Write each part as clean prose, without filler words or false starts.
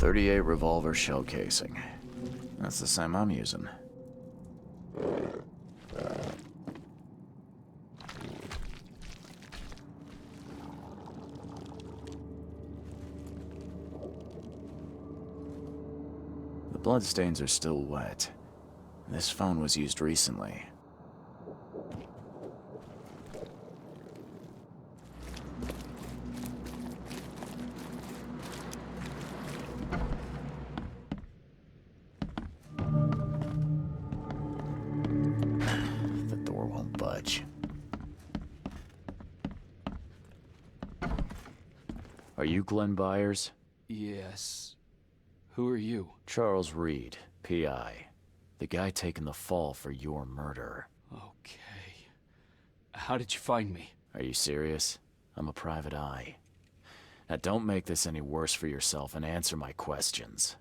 .38 revolver shell casing. That's the same I'm using. The bloodstains are still wet. This phone was used recently. The door won't budge. Are you Glenn Byers? Yes. Who are you? Charles Reed, P.I. The guy taking the fall for your murder. Okay. How did you find me? Are you serious? I'm a private eye. Now don't make this any worse for yourself and answer my questions.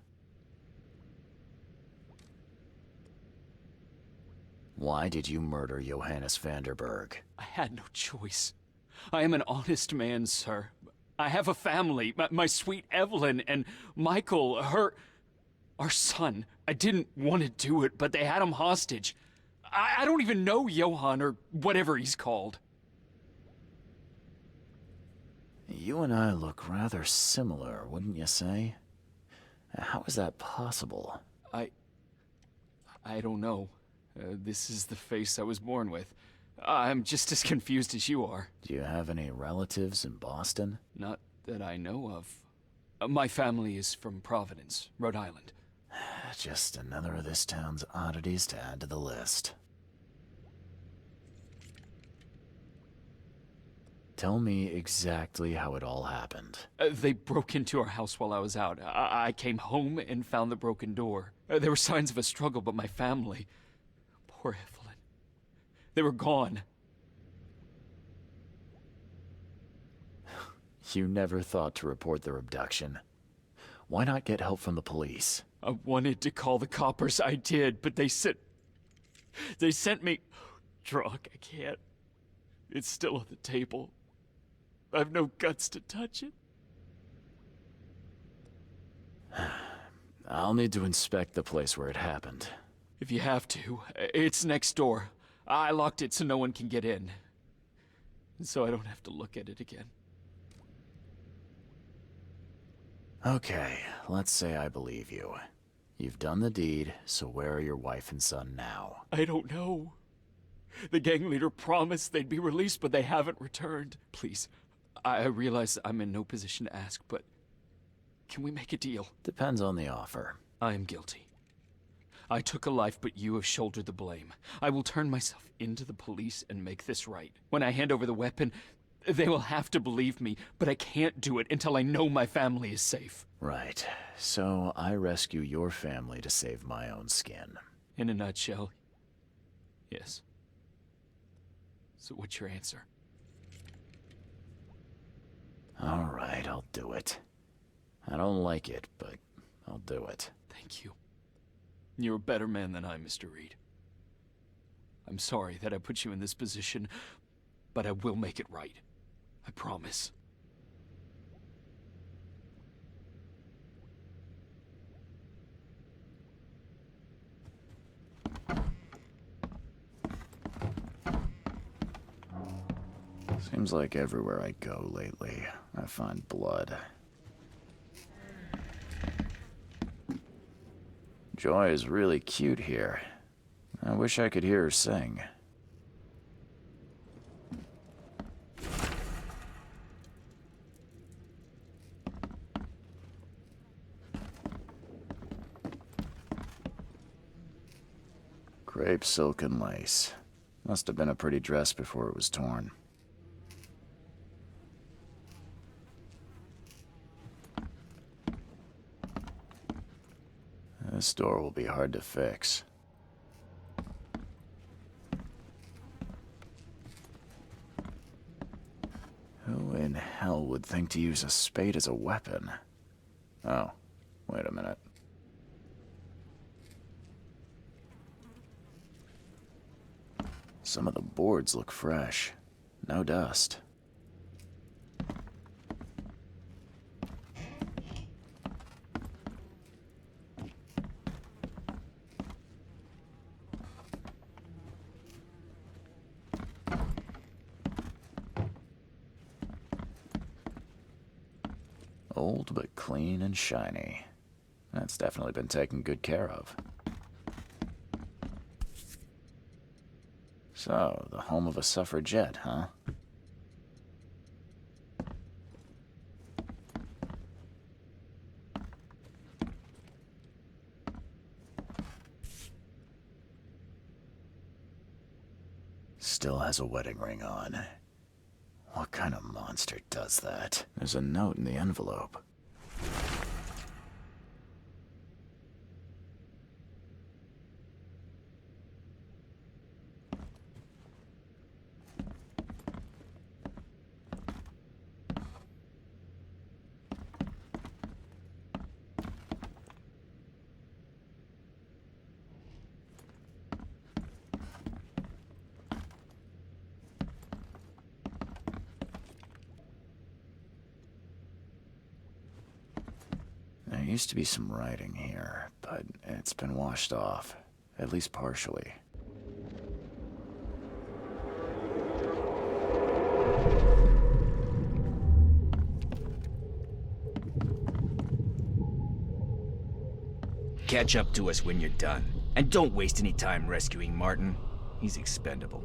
Why did you murder Johannes Vanderberg? I had no choice. I am an honest man, sir. I have a family. My sweet Evelyn and Michael, our son. I didn't want to do it, but they had him hostage. I don't even know Johann, or whatever he's called. You and I look rather similar, wouldn't you say? How is that possible? I don't know. This is the face I was born with. I'm just as confused as you are. Do you have any relatives in Boston? Not that I know of. My family is from Providence, Rhode Island. Just another of this town's oddities to add to the list. Tell me exactly how it all happened. They broke into our house while I was out. I came home and found the broken door. There were signs of a struggle, but my family... Poor Evelyn. They were gone. You never thought to report their abduction. Why not get help from the police? I wanted to call the coppers, I did, but they sent me... Drunk, I can't. It's still on the table. I've no guts to touch it. I'll need to inspect the place where it happened. If you have to, it's next door. I locked it so no one can get in. So I don't have to look at it again. Okay, let's say I believe you. You've done the deed, so where are your wife and son now? I don't know. The gang leader promised they'd be released, but they haven't returned. Please, I realize I'm in no position to ask, but can we make a deal? Depends on the offer. I am guilty. I took a life, but you have shouldered the blame. I will turn myself into the police and make this right. When I hand over the weapon, they will have to believe me, but I can't do it until I know my family is safe. Right. So I rescue your family to save my own skin. In a nutshell, yes. So what's your answer? All right, I'll do it. I don't like it, but I'll do it. Thank you. You're a better man than I, Mr. Reed. I'm sorry that I put you in this position, but I will make it right. I promise. Seems like everywhere I go lately, I find blood. Joy is really cute here. I wish I could hear her sing. Crepe silk and lace. Must have been a pretty dress before it was torn. This door will be hard to fix. Who in hell would think to use a spade as a weapon? Oh, wait a minute. Some of the boards look fresh. No dust. Old but clean and shiny. That's definitely been taken good care of. So, the home of a suffragette, huh? Still has a wedding ring on. What kind of monster does that? There's a note in the envelope. There used to be some writing here, but it's been washed off, at least partially. Catch up to us when you're done. And don't waste any time rescuing Martin. He's expendable.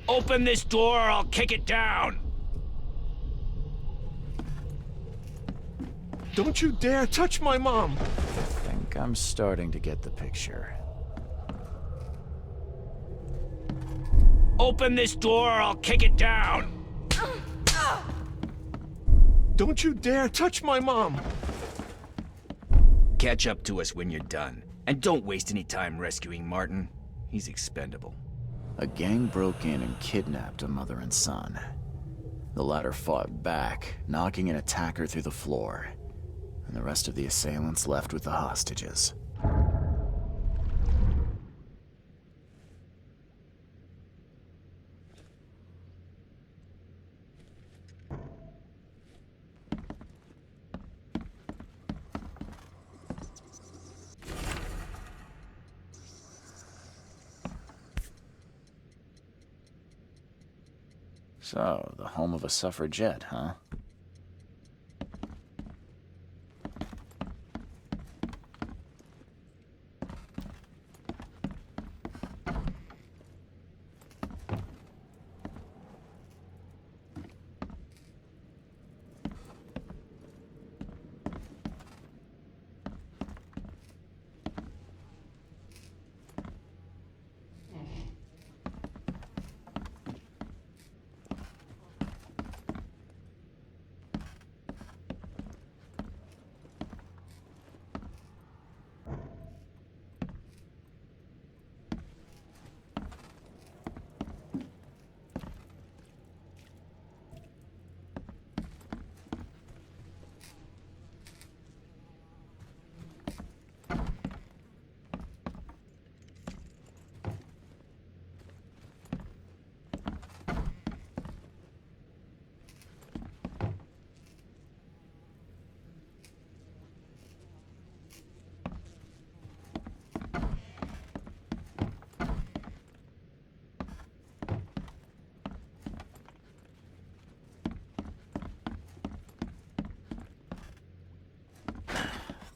Open this door or I'll kick it down! Don't you dare touch my mom! I think I'm starting to get the picture. Open this door or I'll kick it down! Don't you dare touch my mom! Catch up to us when you're done. And don't waste any time rescuing Martin. He's expendable. A gang broke in and kidnapped a mother and son. The latter fought back, knocking an attacker through the floor, and the rest of the assailants left with the hostages. So, the home of a suffragette, huh?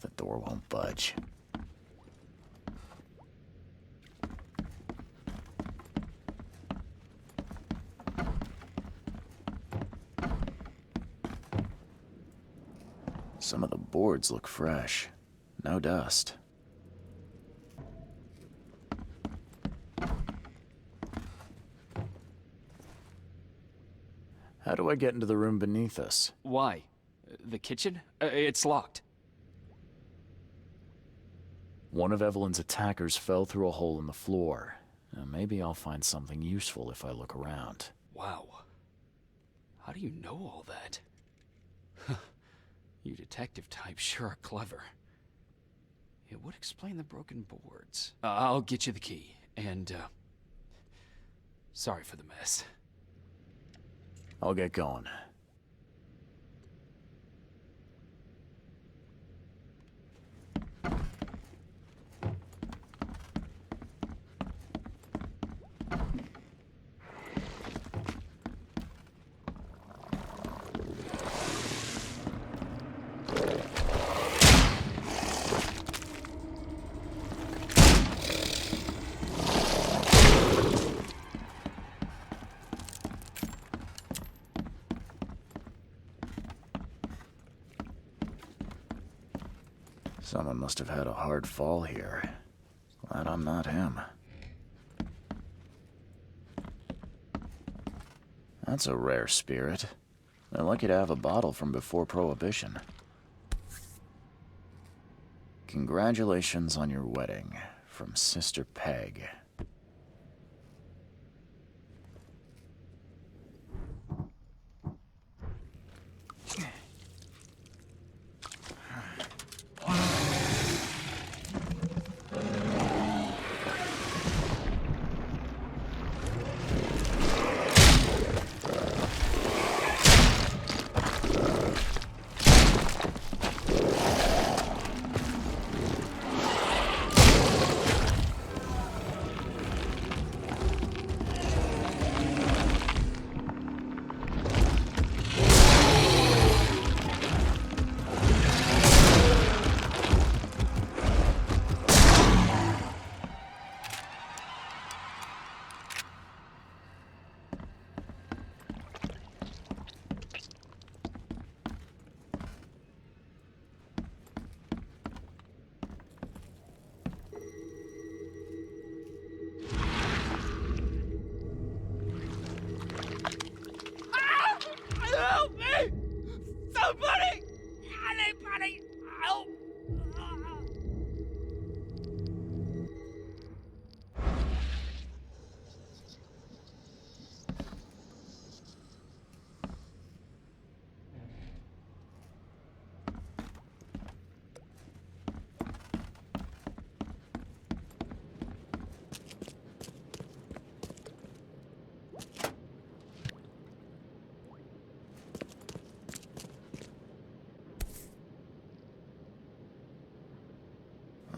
The door won't budge. Some of the boards look fresh. No dust. How do I get into the room beneath us? Why? The kitchen? It's locked. One of Evelyn's attackers fell through a hole in the floor. Now, maybe I'll find something useful if I look around. Wow. How do you know all that? You detective types sure are clever. It would explain the broken boards. I'll get you the key, and, sorry for the mess. I'll get going. Someone must have had a hard fall here. Glad I'm not him. That's a rare spirit. They're lucky to have a bottle from before Prohibition. Congratulations on your wedding, from Sister Peg. Help me! Somebody! Anybody! Help!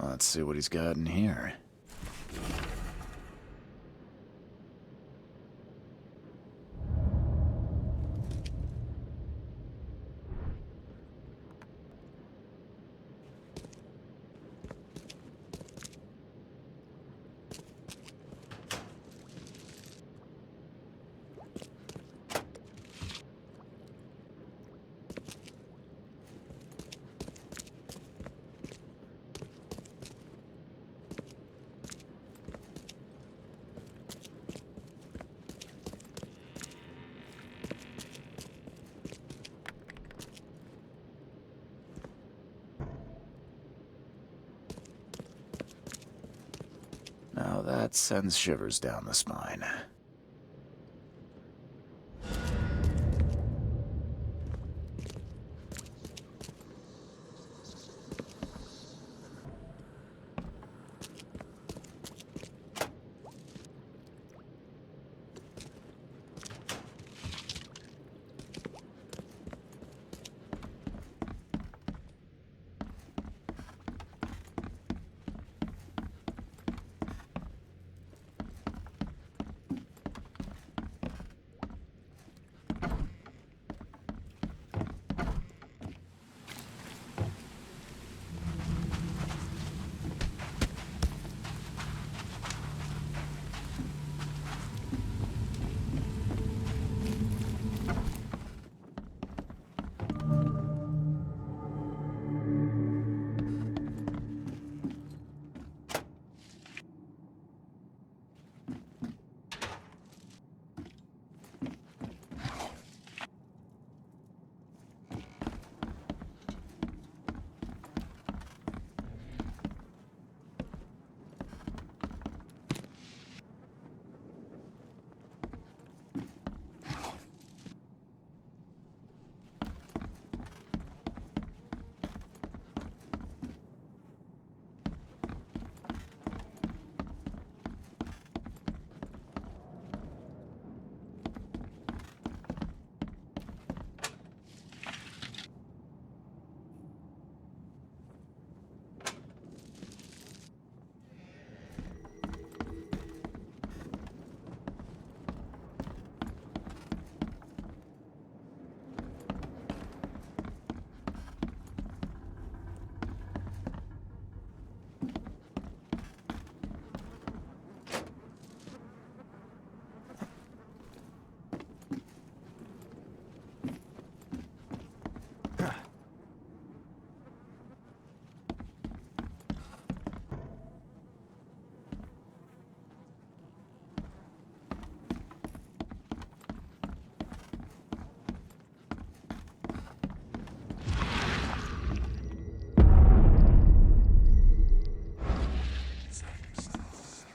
Let's see what he's got in here. Now that sends shivers down the spine.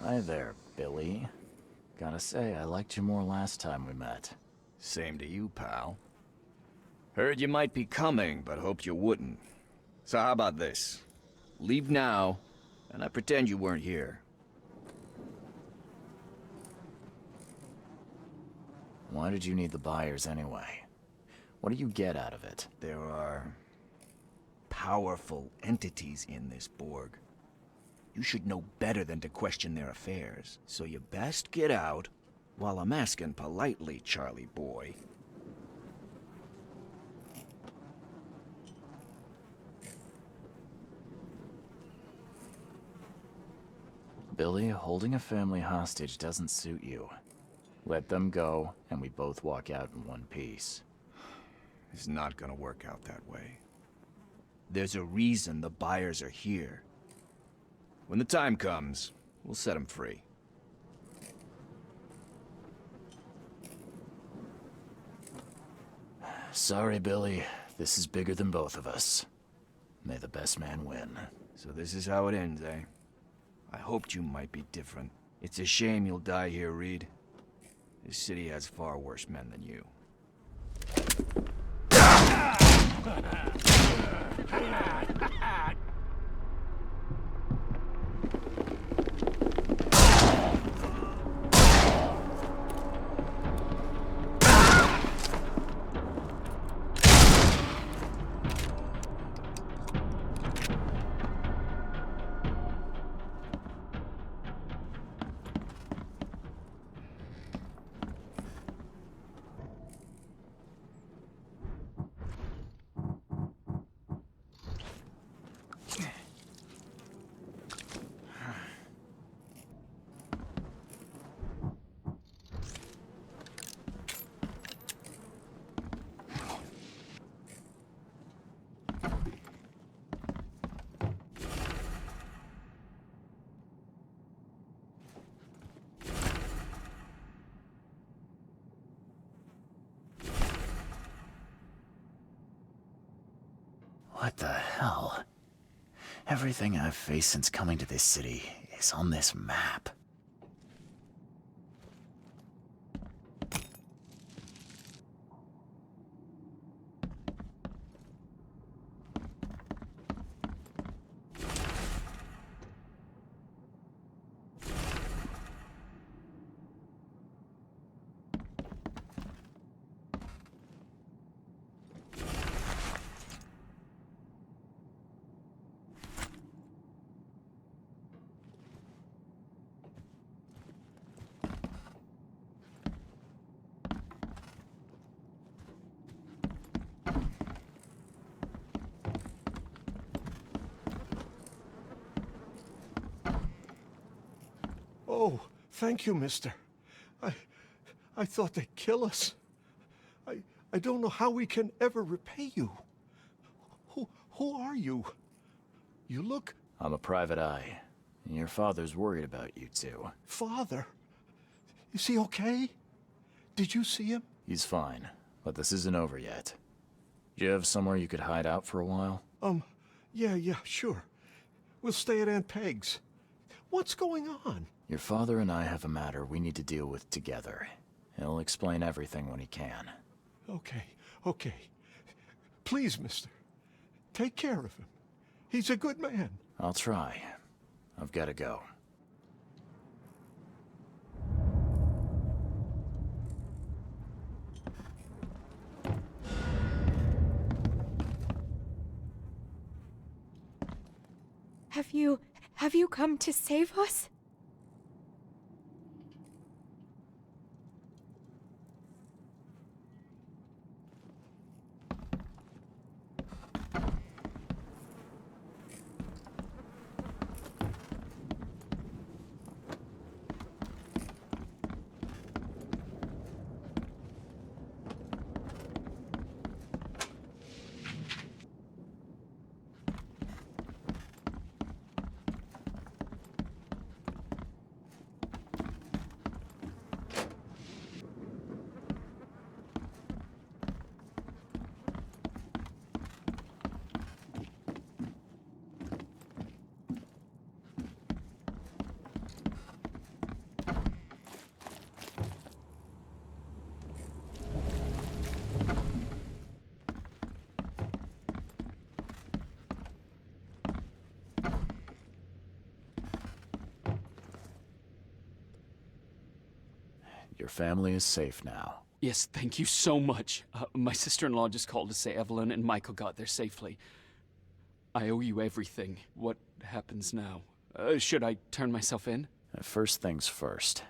Hi there, Billy. Gotta say, I liked you more last time we met. Same to you, pal. Heard you might be coming, but hoped you wouldn't. So how about this? Leave now, and I pretend you weren't here. Why did you need the Byers anyway? What do you get out of it? There are powerful entities in this Borg. You should know better than to question their affairs, so you best get out while I'm asking politely, Charlie boy. Billy, holding a family hostage doesn't suit you. Let them go, and we both walk out in one piece. It's not gonna work out that way. There's a reason the Byers are here. When the time comes, we'll set them free. Sorry, Billy. This is bigger than both of us. May the best man win. So this is how it ends, eh? I hoped you might be different. It's a shame you'll die here, Reed. This city has far worse men than you. What the hell? Everything I've faced since coming to this city is on this map. Oh, thank you, mister. I thought they'd kill us. I don't know how we can ever repay you. Who are you? You look... I'm a private eye. And your father's worried about you two. Father? Is he okay? Did you see him? He's fine, but this isn't over yet. Do you have somewhere you could hide out for a while? Yeah, sure. We'll stay at Aunt Peg's. What's going on? Your father and I have a matter we need to deal with together. He'll explain everything when he can. Okay. Please, mister. Take care of him. He's a good man. I'll try. I've got to go. Have you come to save us? Your family is safe now. Yes, thank you so much. My sister-in-law just called to say Evelyn and Michael got there safely. I owe you everything. What happens now? Should I turn myself in? First things first.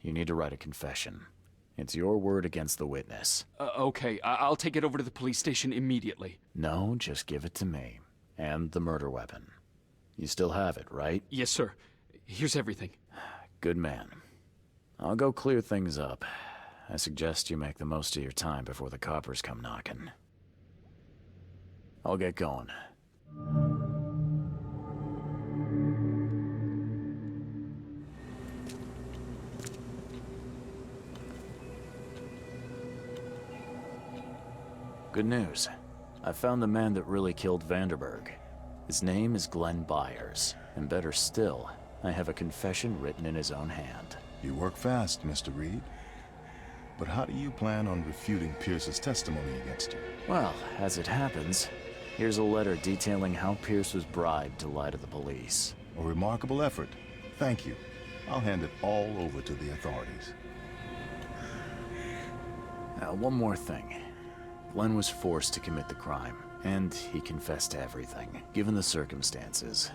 You need to write a confession. It's your word against the witness. Okay, I'll take it over to the police station immediately. No, just give it to me. And the murder weapon. You still have it, right? Yes, sir. Here's everything. Good man. I'll go clear things up. I suggest you make the most of your time before the coppers come knocking. I'll get going. Good news. I found the man that really killed Vanderberg. His name is Glenn Byers, and better still, I have a confession written in his own hand. You work fast, Mr. Reed. But how do you plan on refuting Pierce's testimony against you? Well, as it happens, here's a letter detailing how Pierce was bribed to lie to the police. A remarkable effort. Thank you. I'll hand it all over to the authorities. Now, one more thing. Glenn was forced to commit the crime, and he confessed to everything, given the circumstances.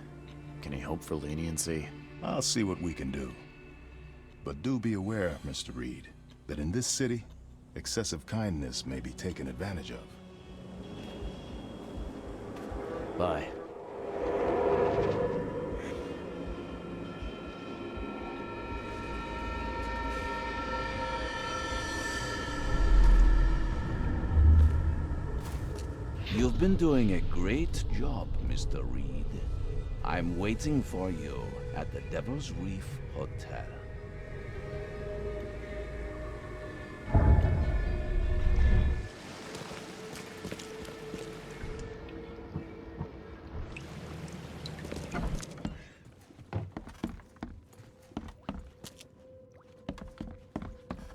Can he hope for leniency? I'll see what we can do. But do be aware, Mr. Reed, that in this city, excessive kindness may be taken advantage of. Bye. You've been doing a great job, Mr. Reed. I'm waiting for you at the Devil's Reef Hotel.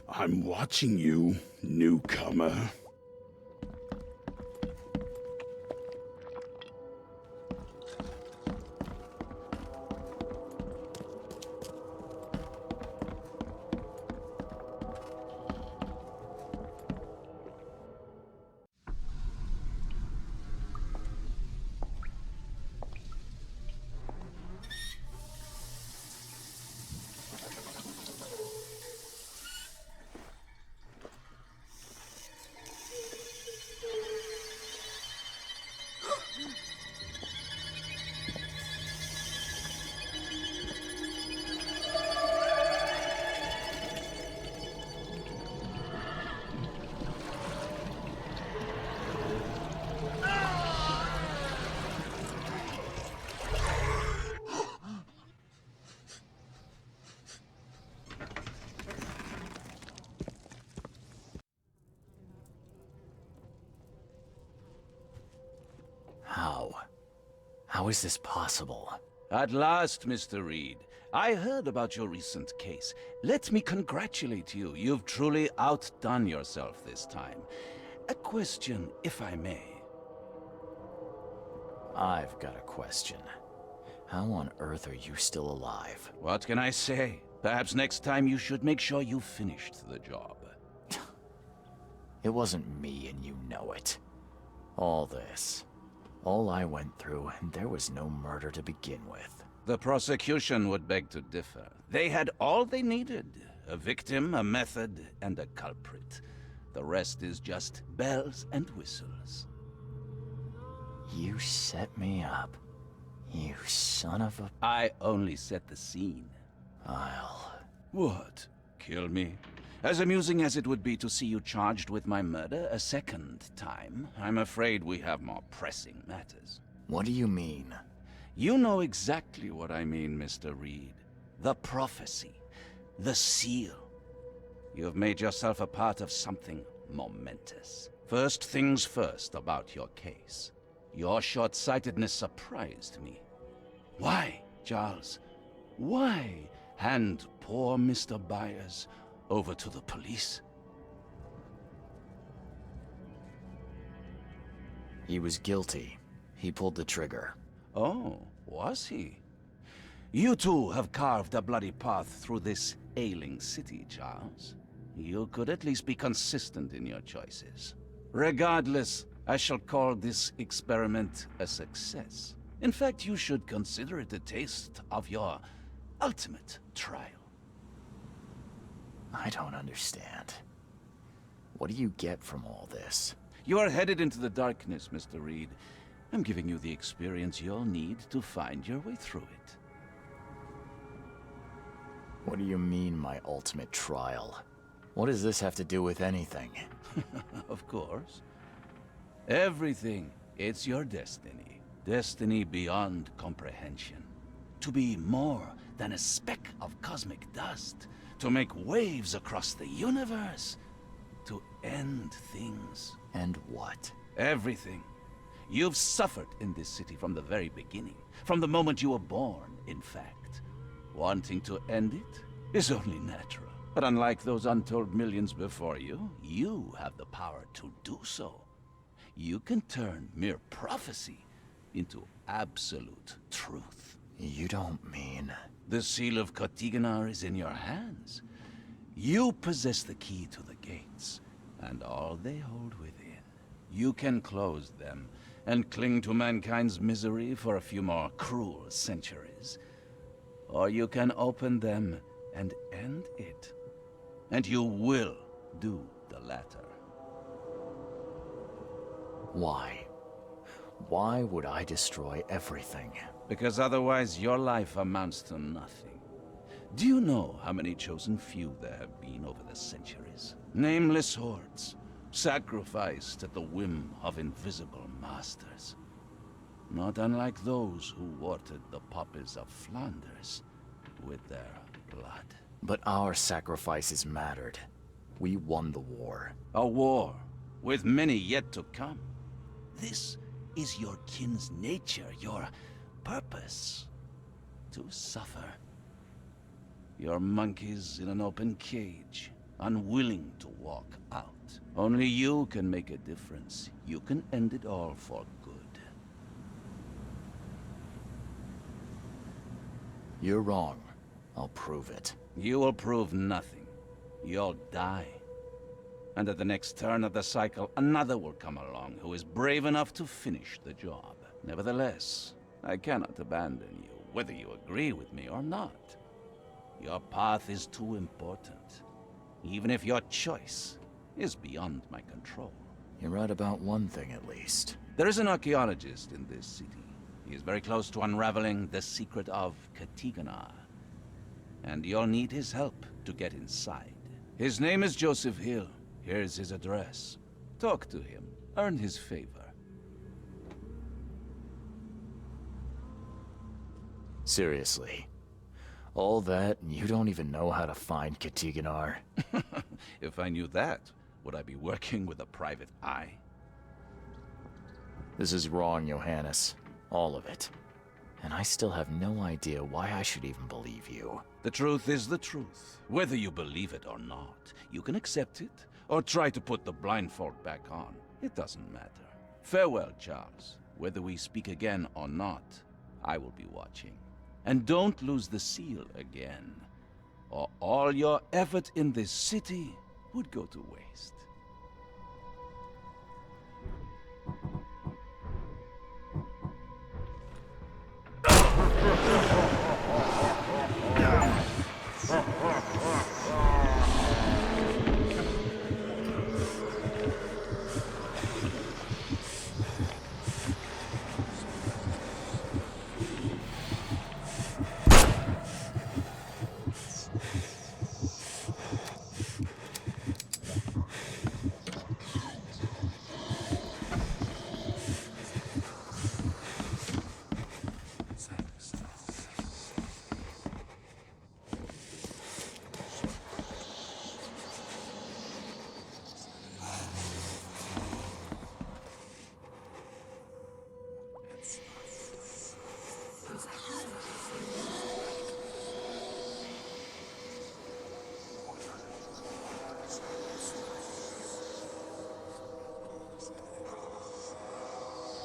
I'm watching you, newcomer. How is this possible? At last, Mr. Reed. I heard about your recent case. Let me congratulate you. You've truly outdone yourself this time. A question, if I may. I've got a question. How on earth are you still alive? What can I say? Perhaps next time you should make sure you finished the job. It wasn't me, and you know it. All this. All I went through, and there was no murder to begin with. The prosecution would beg to differ. They had all they needed. A victim, a method, and a culprit. The rest is just bells and whistles. You set me up. You son of a... I only set the scene. I'll... What? Kill me? As amusing as it would be to see you charged with my murder a second time, I'm afraid we have more pressing matters. What do you mean? You know exactly what I mean, Mr. Reed. The prophecy. The seal. You've made yourself a part of something momentous. First things first about your case. Your short-sightedness surprised me. Why, Charles? Why hand poor Mr. Byers over to the police? He was guilty. He pulled the trigger. Oh, was he? You too have carved a bloody path through this ailing city, Charles. you could at least be consistent in your choices. Regardless, I shall call this experiment a success. In fact, you should consider it a taste of your ultimate trial. I don't understand. What do you get from all this? You are headed into the darkness, Mr. Reed. I'm giving you the experience you'll need to find your way through it. What do you mean, my ultimate trial? What does this have to do with anything? Of course. Everything. It's your destiny. Destiny beyond comprehension. To be more than a speck of cosmic dust. To make waves across the universe. To end things. And what? Everything. You've suffered in this city from the very beginning. From the moment you were born, in fact. Wanting to end it is only natural. But unlike those untold millions before you, you have the power to do so. You can turn mere prophecy into absolute truth. You don't mean... The seal of Kotiganar is in your hands. You possess the key to the gates, and all they hold within. You can close them, and cling to mankind's misery for a few more cruel centuries. Or you can open them and end it. And you will do the latter. Why? Why would I destroy everything? Because otherwise your life amounts to nothing. Do you know how many chosen few there have been over the centuries? Nameless hordes, sacrificed at the whim of invisible masters. Not unlike those who watered the poppies of Flanders with their blood. But our sacrifices mattered. We won the war. A war, with many yet to come. This is your kin's nature, your purpose. To suffer. You're monkeys in an open cage, unwilling to walk out. Only you can make a difference. You can end it all for good. You're wrong. I'll prove it. You will prove nothing. You'll die. And at the next turn of the cycle, another will come along who is brave enough to finish the job. Nevertheless, I cannot abandon you, whether you agree with me or not. Your path is too important, even if your choice is beyond my control. You're right about one thing, at least. There is an archaeologist in this city. He is very close to unraveling the secret of Kotiganar. And you'll need his help to get inside. His name is Joseph Hill. Here's his address. Talk to him. Earn his favor. Seriously. All that, and you don't even know how to find Kotiganar? If I knew that, would I be working with a private eye? This is wrong, Johannes. All of it. And I still have no idea why I should even believe you. The truth is the truth. Whether you believe it or not, you can accept it, or try to put the blindfold back on. It doesn't matter. Farewell, Charles. Whether we speak again or not, I will be watching. And don't lose the seal again, or all your effort in this city would go to waste.